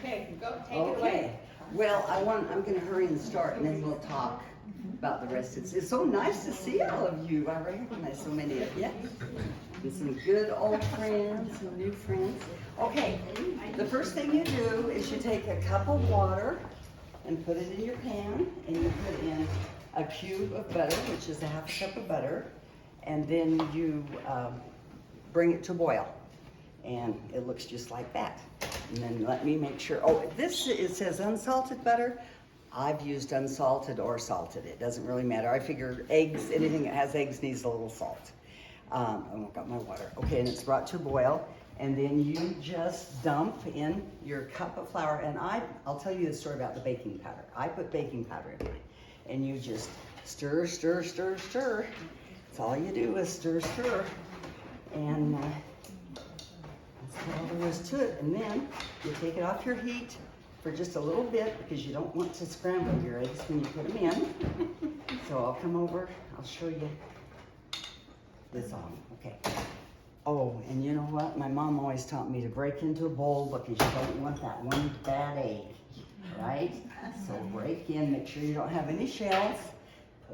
Okay, go, take it away. Well, I'm gonna hurry and start, and then we'll talk about the rest. It's so nice to see all of you. I recognize so many of you. And some good old friends, some new friends. Okay, the first thing you do is you take a cup of water and put it in your pan, and you put in a cube of butter, which is a half cup of butter, and then you bring it to boil. And it looks just like that. And then let me make sure, it says unsalted butter. I've used unsalted or salted, it doesn't really matter. I figure eggs, anything that has eggs needs a little salt. I've got my water. Okay, and it's brought to a boil. And then you just dump in your cup of flour. And I'll tell you the story about the baking powder. I put baking powder in it. And you just stir, stir, stir, stir. That's all you do is stir, stir. And that's all there is to it. And then you take it off your heat for just a little bit because you don't want to scramble your eggs when you put them in. So I'll come over, I'll show you this on. Okay. Oh, and you know what? My mom always taught me to break into a bowl because you don't want that one bad egg, right? So break in, make sure you don't have any shells.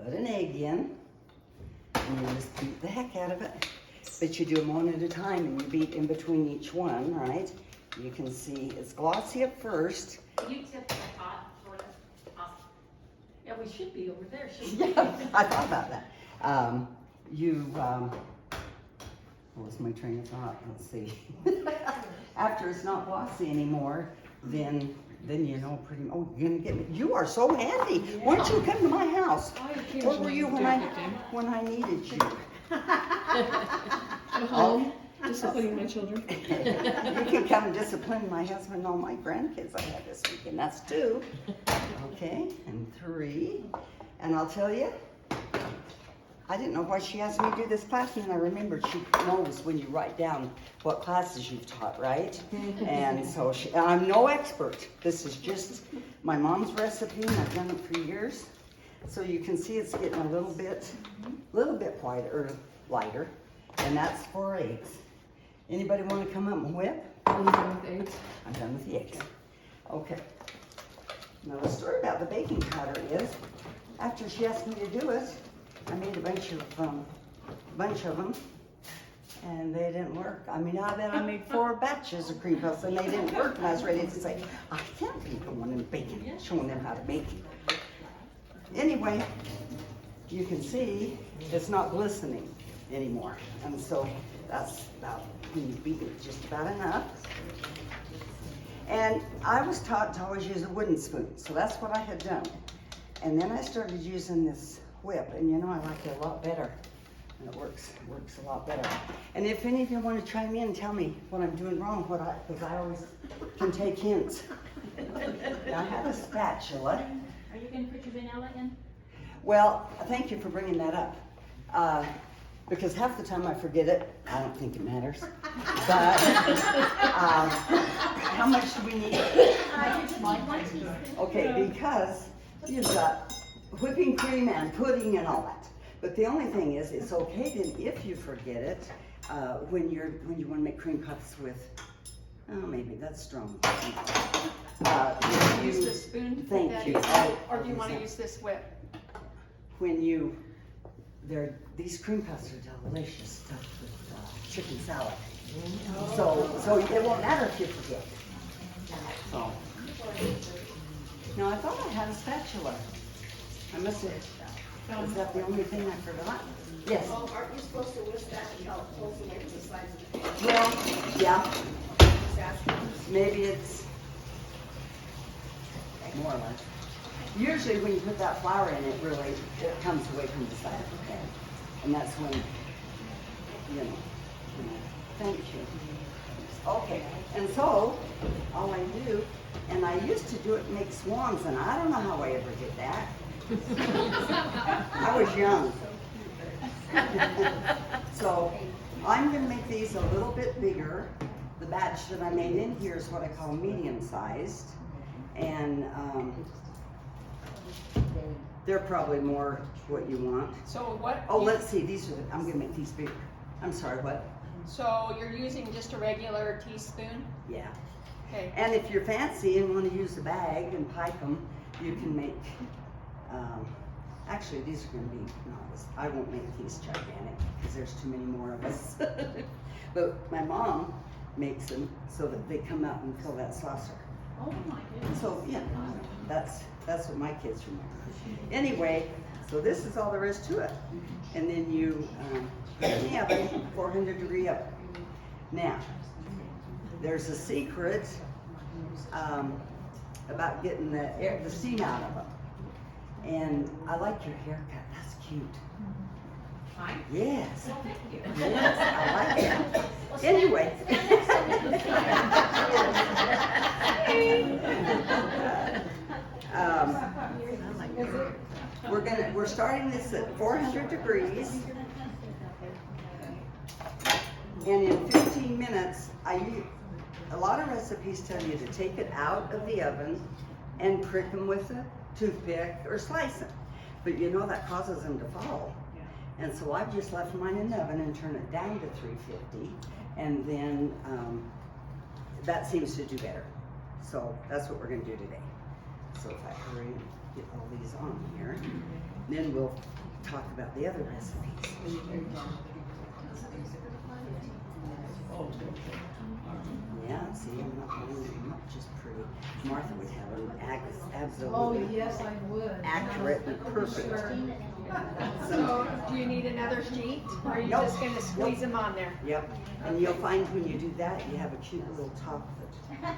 Put an egg in, and you just beat the heck out of it. But you do them one at a time, and you beat in between each one, right? You can see it's glossy at first. You tip the pot, sort of. Awesome. Yeah, we should be over there, shouldn't we? Yeah, I thought about that. What was my train of thought? Let's see. After it's not glossy anymore, then you know pretty much. Oh, you're gonna get me. You are so handy. Yeah. Why don't you come to my house? Where were you when I needed you? I'm home, disciplining my children. You can come and discipline my husband and all my grandkids I had this weekend. That's 2. Okay, and 3. And I'll tell you, I didn't know why she asked me to do this class, and then I remembered she knows when you write down what classes you've taught, right? And so I'm no expert. This is just my mom's recipe, and I've done it for years. So you can see it's getting a little bit whiter, or lighter, and that's 4 eggs. Anybody want to come up and whip? I'm done with eggs. I'm done with the eggs. Okay. Now the story about the baking powder is, after she asked me to do it, I made a bunch of them, and they didn't work. I mean, I made 4 batches of cream puffs, and they didn't work. And I was ready to say, I can't be the one in baking, showing them how to make it. Anyway, you can see it's not glistening anymore, and so that's about when you beat it just about enough. And I was taught to always use a wooden spoon, so that's what I had done. And then I started using this whip, and you know, I like it a lot better, and it works a lot better. And if any of you want to chime in and tell me what I'm doing wrong, because I always can take hints. I have a spatula. Are you going to put your vanilla in? Well, thank you for bringing that up. Because half the time I forget it. I don't think it matters. But how much do we need? Okay, because you've got whipping cream and pudding and all that. But the only thing is, it's okay then if you forget it when you want to make cream puffs with. Oh, maybe that's strong. Use the spoon to put Thank that you. in, or do you want to use this whip? These cream puffs are delicious stuffed with chicken salad. So it won't matter if you forget. So. Now I thought I had a spatula. I must have. Is that the only thing I forgot? Yes. Well, aren't you supposed to whisk that until it pulls away from the sides of the pan? Well, yeah. Just asking. Maybe it's more or less. Usually when you put that flour in, it comes away from the side of the pan. And that's when, thank you. Okay, and so, all I do, and I used to do it, make swans, and I don't know how I ever did that. I was young. So, I'm gonna make these a little bit bigger. The batch that I made in here is what I call medium-sized. And, they're probably more what you want. So what? Oh, let's see, I'm gonna make these bigger. I'm sorry, what? So you're using just a regular teaspoon? Yeah. Okay. And if you're fancy and want to use the bag and pipe them, you can make, actually these are going to be, I won't make these gigantic because there's too many more of us. But my mom makes them so that they come out and fill that saucer. Oh my goodness. So, yeah, that's what my kids remember. Anyway, so this is all there is to it. And then you put it in the oven, 400 degree oven. Now, there's a secret about getting the steam out of them. And I like your haircut, that's cute. Fine. Yes, Well, thank you. yes, I like that. Anyway. We're starting this at 400 degrees. And in 15 minutes, a lot of recipes tell you to take it out of the oven and prick them with a toothpick or slice them. But you know that causes them to fall. And so I've just left mine in the oven and turn it down to 350. And then that seems to do better. So that's what we're gonna do today. So if I hurry and get all these on here, then we'll talk about the other recipes. Yeah, see, I'm not just pretty. Martha would have them absolutely yes, I would. accurate and perfect. So, do you need another sheet, or are you Nope. just gonna squeeze them on there? Yep, and you'll find when you do that, you have a cute little top that.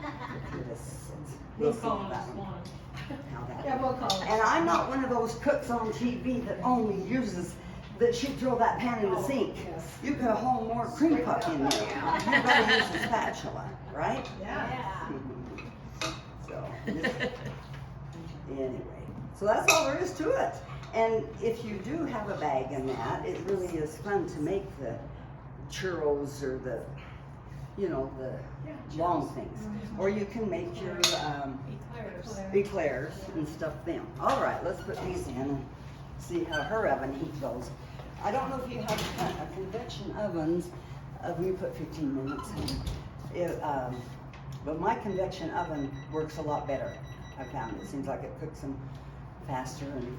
We'll see about how that. Yeah, we'll call it. And I'm not one of those cooks on TV that only uses, that should throw that pan in the sink. You could haul more cream puff in there. You gotta use a spatula, right? Yeah. So, anyway, so that's all there is to it. And if you do have a bag in that, it really is fun to make the churros or the, you know, the long things. Or you can make your eclairs and stuff them. All right, let's put these in and see how her oven heat goes. I don't know if you have a convection ovens, we put 15 minutes in. But my convection oven works a lot better, I found. It seems like it cooks them faster and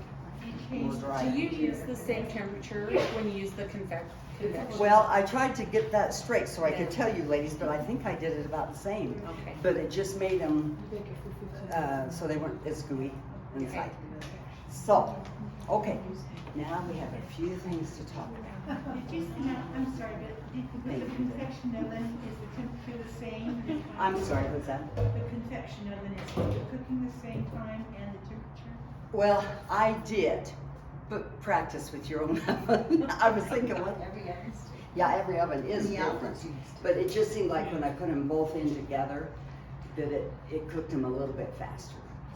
more dry. Do you use the same temperature when you use the convection? Well, I tried to get that straight so I could tell you ladies, but I think I did it about the same. Okay. But it just made them, so they weren't as gooey inside. So, okay, now we have a few things to talk about. Did you, I'm sorry, but the confection oven, is the temperature the same? I'm sorry, what's that? The confection oven, is it cooking the same time and the temperature? Well, I did, but practice with your own oven. I was thinking, what? Yeah, every oven is different. But it just seemed like when I put them both in together, that it cooked them a little bit faster.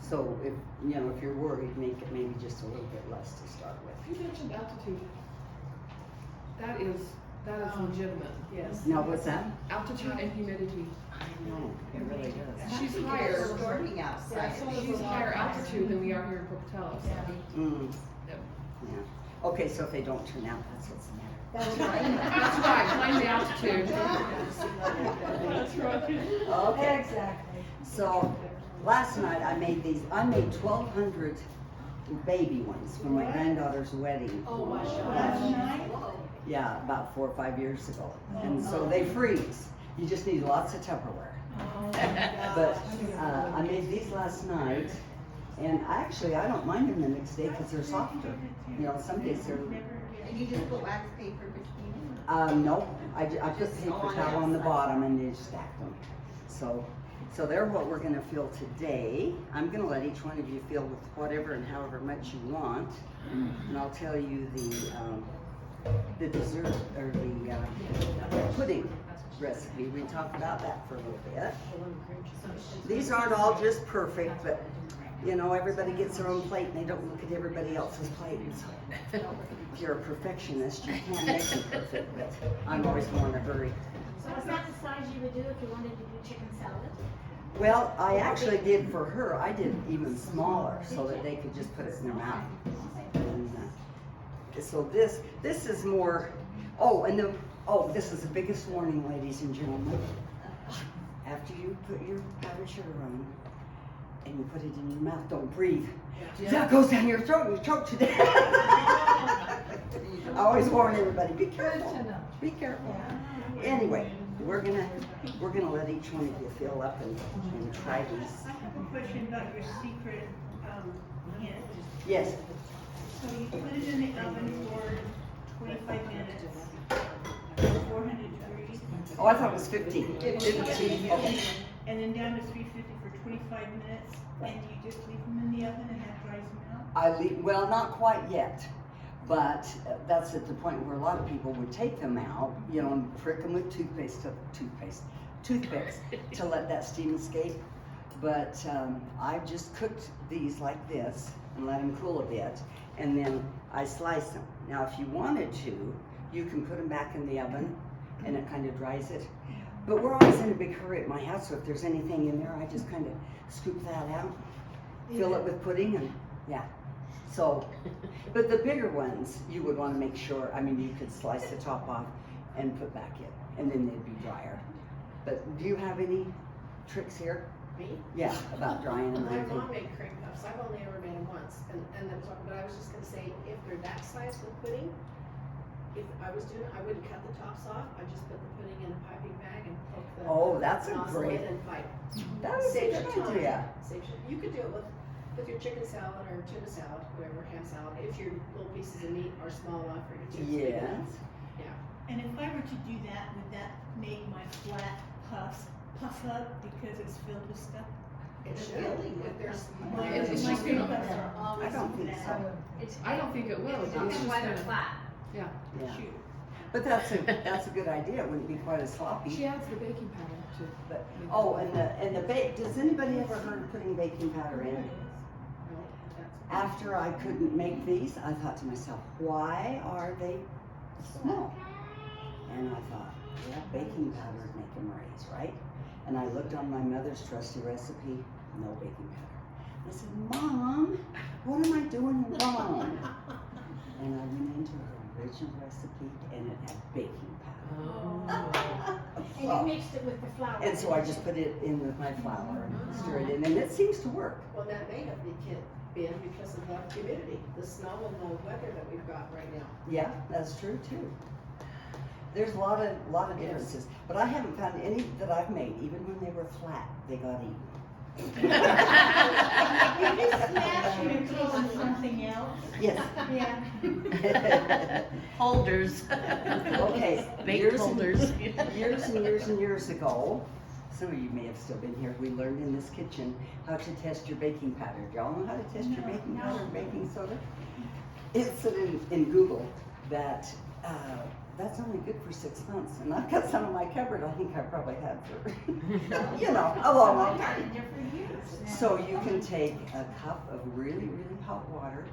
So if, you know, if you're worried, make it maybe just a little bit less to start with. You mentioned altitude. That is legitimate, yes. Now, what's that? Altitude and humidity. I know, it really does. She's higher. Storming outside. She's higher altitude than we are here in Pocatello. Mm, Yep. yeah. Okay, so if they don't turn out, that's what's the matter. That's right, find the altitude. That's right. Okay, Exactly. so last night I made 1,200 baby ones for my granddaughter's wedding. Oh my Last gosh. night? Yeah, about 4 or 5 years ago. And so they freeze. You just need lots of Tupperware. But I made these last night, and actually I don't mind them the next day because they're softer. You know, some days they're. And you just put wax paper between them? No, I put paper towel on the bottom and then stack them. So they're what we're gonna fill today. I'm gonna let each one of you fill with whatever and however much you want. And I'll tell you the dessert, or the pudding recipe. We talked about that for a little bit. These aren't all just perfect, but you know, everybody gets their own plate and they don't look at everybody else's plate. So if you're a perfectionist, you can make them perfect, but I'm always more in a hurry. So is that the size you would do if you wanted to do chicken salad? Well, I actually did for her, I did even smaller so that they could just put it in their mouth. And, so this is more, this is the biggest warning, ladies and gentlemen. after you put your powdered sugar on and you put it in your mouth, don't breathe. Yeah. That goes down your throat and you choke to death. I always warn everybody, be careful. Be careful. Anyway, we're gonna let each one of you fill up and try these. I have a question about your secret hint. Yes. So you put it in the oven for 25 minutes, 400 degrees, Oh, I thought it was 15. 15. Okay. and then down to 350 for 25 minutes, and you just leave them in the oven and that dries them out? Well, not quite yet, but that's at the point where a lot of people would take them out, you know, and prick them with toothpicks to let that steam escape. But I just cooked these like this and let them cool a bit, and then I slice them. Now, if you wanted to, you can put them back in the oven, and it kind of dries it. But we're always in a big hurry at my house, so if there's anything in there, I just kind of scoop that out, fill it with pudding, and yeah. So, but the bigger ones, you would want to make sure, I mean, you could slice the top off and put back in, and then they'd be drier. But do you have any tricks here? Me? Yeah, about drying and My everything. mom made cream puffs, I've only ever made them once, and that's what, but I was just gonna say, if they're that size with pudding, if I was doing it, I wouldn't cut the tops off, I'd just put the pudding in a piping bag and poke the Oh, that's a nozzle great- in and pipe. That was a Saves good you time. idea. Saves you could do it with your chicken salad or tuna salad, whatever, ham salad, if your little pieces of meat are small enough for your chips. Yes. And if I were to do that, would that make my flat puffs puff up because it's filled with stuff? It should, if there's. It's My just cream gonna- puffs are I always don't think flat. so. It's, I don't think it will. it's It's just why they're gonna- flat. Yeah. Yeah. Shoot. But that's a good idea. It wouldn't be quite as sloppy. She adds the baking powder too. But, oh, and the bake, does anybody ever heard of putting baking powder in? After I couldn't make these, I thought to myself, why are they small? And I thought, yeah, baking powder would make them raise, right? And I looked on my mother's trusty recipe, no baking powder. I said, Mom, what am I doing wrong? And I went into her original recipe and it had baking powder. And Well, you mixed it with the flour. and so I just put it in with my flour and stir it in, and it seems to work. Well, that may have been because of the humidity, the snow and the weather that we've got right now. Yeah, that's true too. There's a lot of differences, but I haven't found any that I've made, even when they were flat, they got eaten. You just smash it and throw in something else. Yes. Yeah. Holders. Okay. Baked years and- holders. Years and years and years ago, some of you may have still been here, we learned in this kitchen how to test your baking powder. Do y'all know how to test your baking powder and baking soda? It said in Google that that's only good for 6 months, and I've got some in my cupboard I think I probably had for, a long time. So you can take a cup of really, really hot water,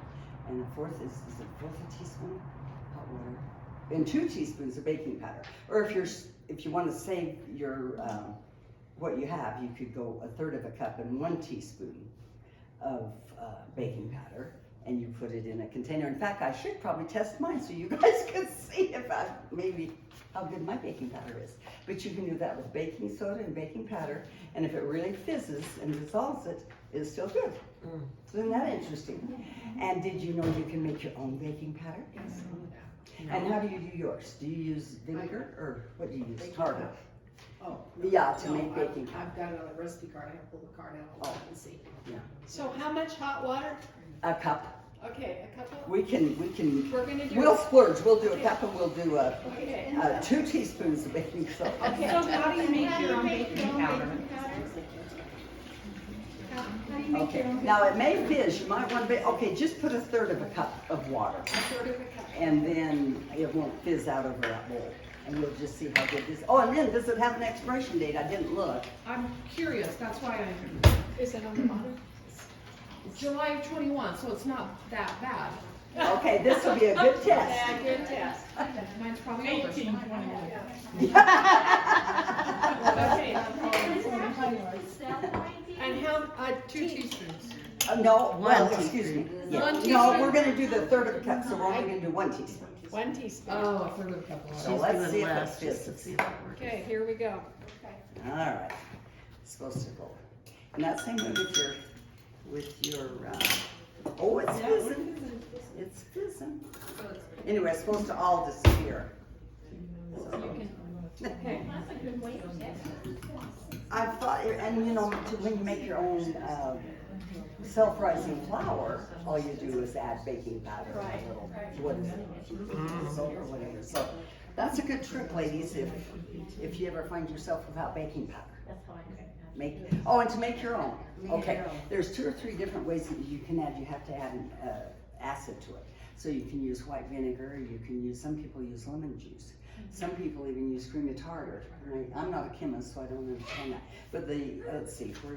and a fourth is it a fourth a teaspoon hot water, and 2 teaspoons of baking powder. Or if you want to save your what you have, you could go a third of a cup and 1 teaspoon of baking powder, and you put it in a container. In fact, I should probably test mine so you guys can see if maybe how good my baking powder is. But you can do that with baking soda and baking powder, and if it really fizzes and dissolves it, it's still good. Isn't that interesting? And did you know you can make your own baking powder? Yes. And how do you do yours? Do you use vinegar or what do you use? Baking Tartar. powder. Oh. Yeah, to no, make baking powder. I've got it on a recipe card, I have to pull the card out and see. So how much hot water? A cup. Okay, a couple? We can. We're gonna do. We'll splurge. We'll do a cup and we'll do Okay. 2 teaspoons of baking soda. Okay. So how do you make your own baking powder? How do you make your Okay. own? Now it may fizz. You might want to. Okay, just put a third of a cup of water, A third of a cup. and then it won't fizz out over that bowl. And we'll just see how good this. Oh, and then does it have an expiration date? I didn't look. I'm curious, that's why Is it on the bottom? July of 21, so it's not that bad. Okay, this will be a good test. Yeah, good test. Mine's probably older. so mine won't. Okay. And And how, 2 teaspoons. No, well, One excuse me. teaspoon. Yeah. One No, teaspoon? we're gonna do the third of a cup, so we're only gonna do 1 teaspoon. 1 teaspoon. Oh, a third of a cup of So water. let's She's see doing if it less just to fits. see if it works. Okay, here we go. All right. It's supposed to go. And that same way with your, oh, it's fizzing. It's fizzing. Anyway, it's supposed to all disappear. Okay, that's a good way to get I thought, and you know, when you make your own self-rising flour, all you do is add baking powder, a little, what is it, salt or whatever. So that's a good trick, ladies, if you ever find yourself without baking powder. That's fine. And to make your own. Okay, there's 2 or 3 different ways that you can add. You have to add an acid to it. So you can use white vinegar. You can use. Some people use lemon juice. Some people even use cream of tartar. Right? I'm not a chemist, so I don't understand that. But let's see, for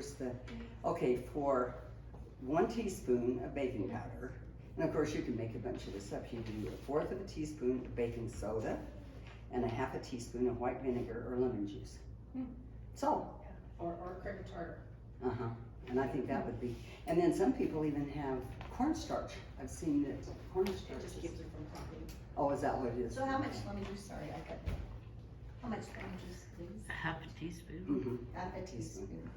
1 teaspoon of baking powder, and of course you can make a bunch of this up. You can do 1/4 of a teaspoon of baking soda and 1/2 teaspoon of white vinegar or lemon juice. So. Or cream of tartar. And I think that would be, and then some people even have cornstarch. I've seen that cornstarch. It just keeps it from popping. Oh, is that what it is? So how much lemon juice, sorry, I cut that. How much lemon juice, please? 1/2 teaspoon. Mm-hmm. Half a teaspoon.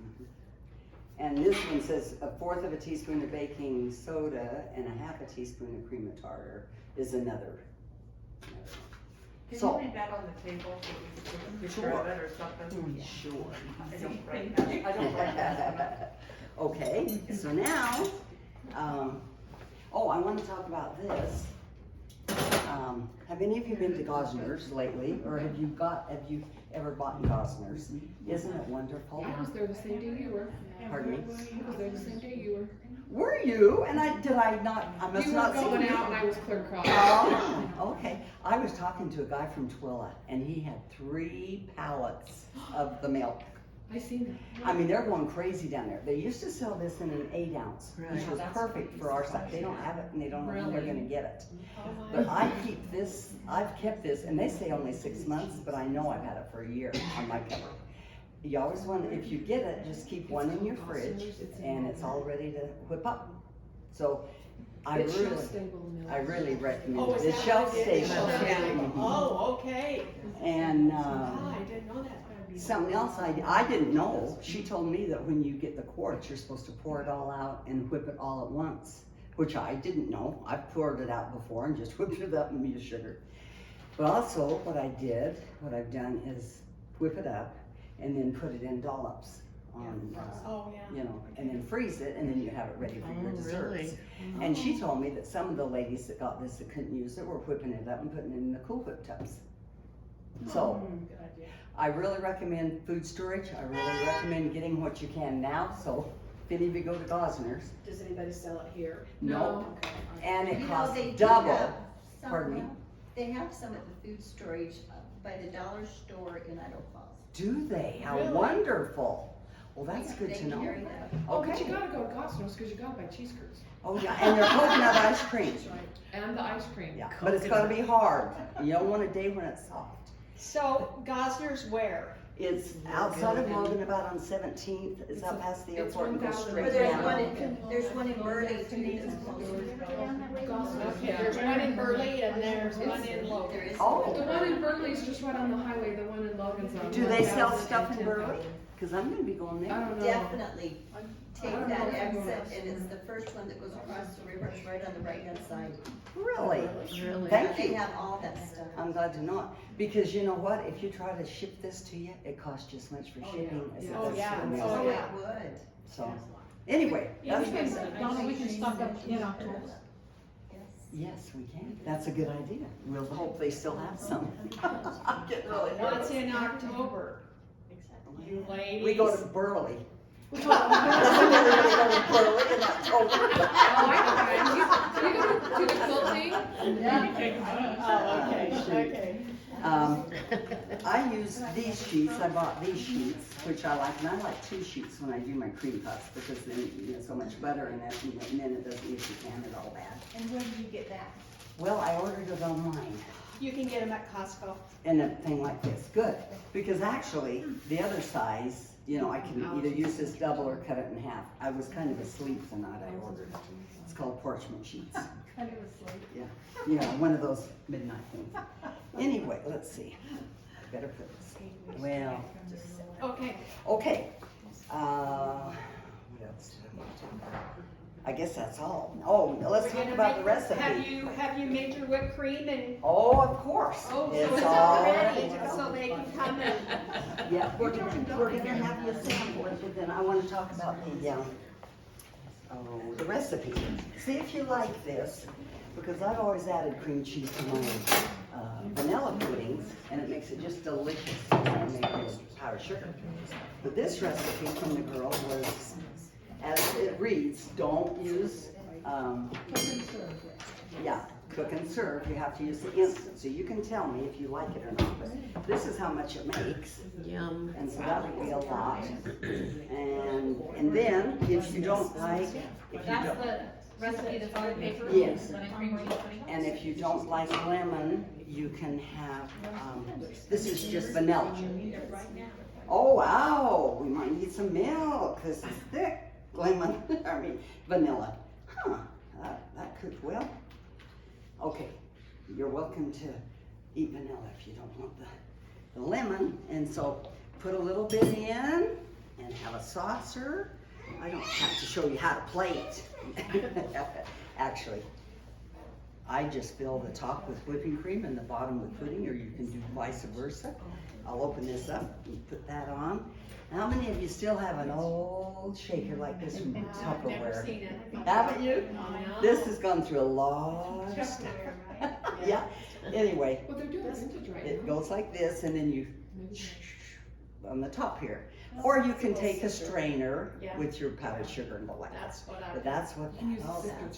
And this one says 1/4 of a teaspoon of baking soda and 1/2 teaspoon of cream of tartar is another. Can So- you leave that on the table so we can take a picture Sure. of it or something? Sure. I don't write that, I don't write that. Okay, so now, I want to talk about this. Have any of you been to Gosner's lately, or have you ever bought Gosner's? Isn't it wonderful? I was there the same day you were. Pardon me? I was there the same day you were. Were you? And I must You were not see going you. out and I was clear across. Oh, okay. I was talking to a guy from Twilla, and he had 3 pallets of the milk. I seen that. I mean, they're going crazy down there. They used to sell this in an 8 ounce, which Right. was perfect for our side. They don't have it, and they don't know when they're Really? gonna get it. But I've kept this, and they say only 6 months, but I know I've had it for a year on my cover. You always want, if you get it, just keep one in your fridge, and it's all ready to whip up. So, I It's really shelf-stable milk. recommend Oh, it. is It's that shelf what it is? stable. Okay. Mhm. Oh, okay. And, Ah, I didn't know that. something else I didn't know, she told me that when you get the quarts, you're supposed to pour it all out and whip it all at once, which I didn't know. I've poured it out before and just whipped it up and used sugar. But also what I've done is whip it up and then put it in dollops on, Oh, yeah. and then freeze it, and then you have it ready for your Oh, desserts. really? And she told me that some of the ladies that got this that couldn't use it were whipping it up and putting it in the Cool Whip tubs. So, Good idea. I really recommend food storage. I really recommend getting what you can now. So if any of you go to Gosner's, Does anybody sell it here? no, Okay. and it You know, costs they do double. have some- Pardon me? They have some at the food storage by the dollar store in Idaho Falls. Do they? How Really? wonderful. Well, that's Yeah, good they to know. carry that. Oh, but you Okay. gotta go to Gosner's because you gotta buy cheese curds Oh yeah, and their coconut ice cream. That's right. and the ice cream. Yeah, but it's gotta be hard. You don't want a day when it's soft. So Gosner's where? It's outside of Logan, about on 17th. It's up past the It's airport and goes 1,000. straight But there's down. one in Burley too that's close. Gosner's, Okay, yeah. there's one in Burley and there's one in There Logan. is. Oh. The one in Berkeley is just right on the highway, the one in Logan's on. Do they sell 1,000 stuff and in 10,000. Burley? Cause I'm gonna be going I there. don't know. Definitely take I don't that know if I'm exit, going. and it's the first one that goes across the river, it's right on the right hand side. Really? Really? Thank They you. have all that stuff. I'm glad to know it, because you know what, if you try to ship this to you, it costs just as much for shipping as it Yeah. does Oh, yeah. for the Oh, mail. Oh, yeah. it would. So, anyway, Yeah, that's we can, Donna, we can stock up, Yes. yes, we can, that's a good idea, we'll hope they still have some. I'm getting really What's nervous. in October? You ladies. We go to Burley. We're gonna go to Burley in October. Oh, I know. Do you go to the quilting? Oh, okay. I use these sheets, I bought these sheets, which I like, and I like 2 sheets when I do my cream puffs, because then you get so much butter in it, and then it doesn't make you pan it all bad. And where do you get that? Well, I ordered it online, You can get them at Costco. in a thing like this, good, because actually, the other size, I can either use this double or cut it in half. I was kind of asleep the night I ordered it. It's called parchment sheets. Kind of asleep. Yeah, one of those midnight things. Anyway, let's see. I better put this. Well, Okay. okay. What else did I want to talk about? I guess that's all. Oh, let's talk about the recipe. Have you made your whipped cream and, Oh, of course. oh, so It's it's all all ready, so they can come and. Yeah, we're gonna have you sample it, but then I wanna talk about the recipe. See if you like this, because I've always added cream cheese to my vanilla puddings, and it makes it just delicious when I make it with powdered sugar. But this recipe from the girl was, as it reads, don't use, cook and serve. You have to use the instant, so you can tell me if you like it or not. But this is how much it makes. Yum. And so that would be a lot. And then, if you don't like, That's the recipe that's on the paper? Yes. Lemon cream cheese pudding? and if you don't like lemon, you can have, this is just vanilla. Oh, wow, we might need some milk, this is thick, lemon, vanilla. Huh, that could well. Okay, you're welcome to eat vanilla if you don't want the lemon. And so put a little bit in and have a saucer. I don't have to show you how to plate. Actually, I just fill the top with whipping cream and the bottom with pudding, or you can do vice versa. I'll open this up and put that on. How many of you still have an old shaker like this from Never Tupperware? seen it. Haven't you? This has gone through a lot of stuff. Yeah, anyway, Well, they're doing vintage right it now. goes like this, and then you on the top here. Or you can take a strainer Yeah. with your powdered sugar and go like that. That's what I. But that's what You can use all a sifter that.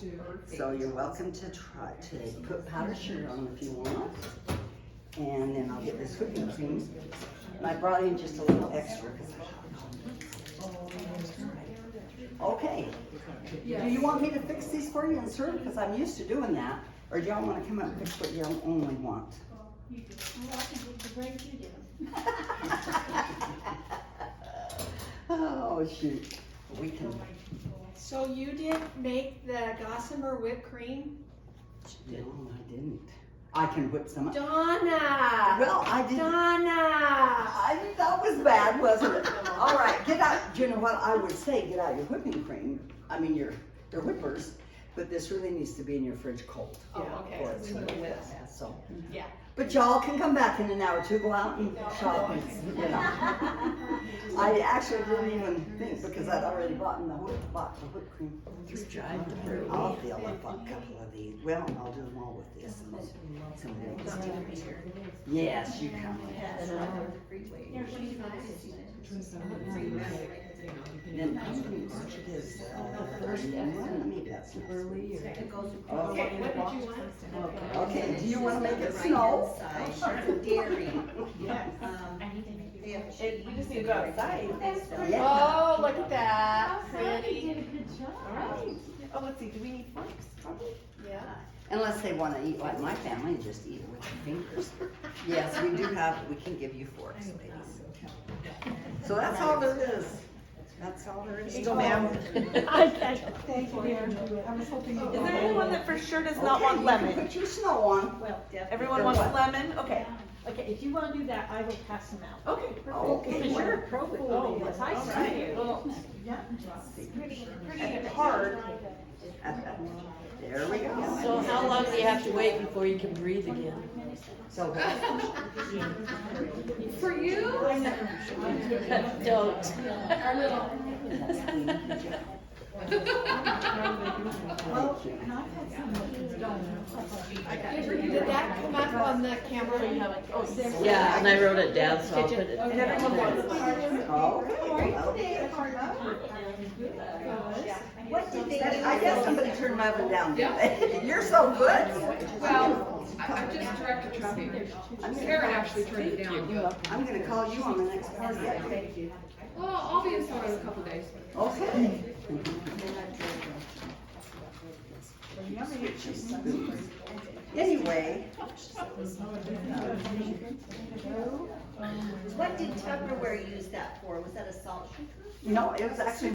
too. So you're welcome to try to put powdered sugar on if you want. And then I'll get this whipping cream. And I brought in just a little extra because okay. Do you want me to fix these for you and serve? Because I'm used to doing that. Or do y'all want to come up and fix what you only want? Well, I think the great you do. Oh, shoot. We can. So you didn't make the gossamer whipped cream? No, I didn't. I can whip some up. Donna! Well, I didn't. Donna! That was bad, wasn't it? All right, get out. You know what I would say? Get out your whipping cream. I mean, your whippers. But this really needs to be in your fridge cold. Oh, okay. For it to work well, so. Yeah. But y'all can come back in an hour or two, go out and shop and, you know. I actually didn't even think because I'd already bought in the box of whipped cream. I'll fill up a couple of these. Well, I'll do them all with this. And somebody else do it. Yes, you come in. Then it is maybe that's not early. Okay, what did you want? Okay, do you want to make it snow? Dairy. I need to make They have We just need to go outside. Yeah. Oh, look at that. You Pretty. did a good job. Alright. Oh, let's see, do we need forks? Probably. Yeah. Unless they want to eat like my family and just eat it with their fingers. Yes, we do have, we can give you forks, ladies. So that's all there is. That's all there is. Here you go, ma'am. Thank you, dear. I was hoping you'd. Is there anyone that for sure does not Okay, want you lemon? can put your snow on. Well, definitely. Everyone wants lemon? Okay. Okay, if you wanna do that, I will pass them out. Okay, perfect. Okay, Sure, appropriate. Oh, yes, I see you. Pretty hard. There we go. So how long do you have to wait before you can breathe again? So, For you? Don't. Did that come up on the camera? Yeah, and I wrote it down, so I'll put it. And everyone wants What did they do? I guess somebody turned my oven down, didn't they? You're so good. Well, I just directed traffic. Karen actually turned it down, but, I'm gonna call you on the next party. well, I'll be in store in a couple days. Okay. Anyway, What did Tupperware use that for? Was that a salt shaker? no, it was actually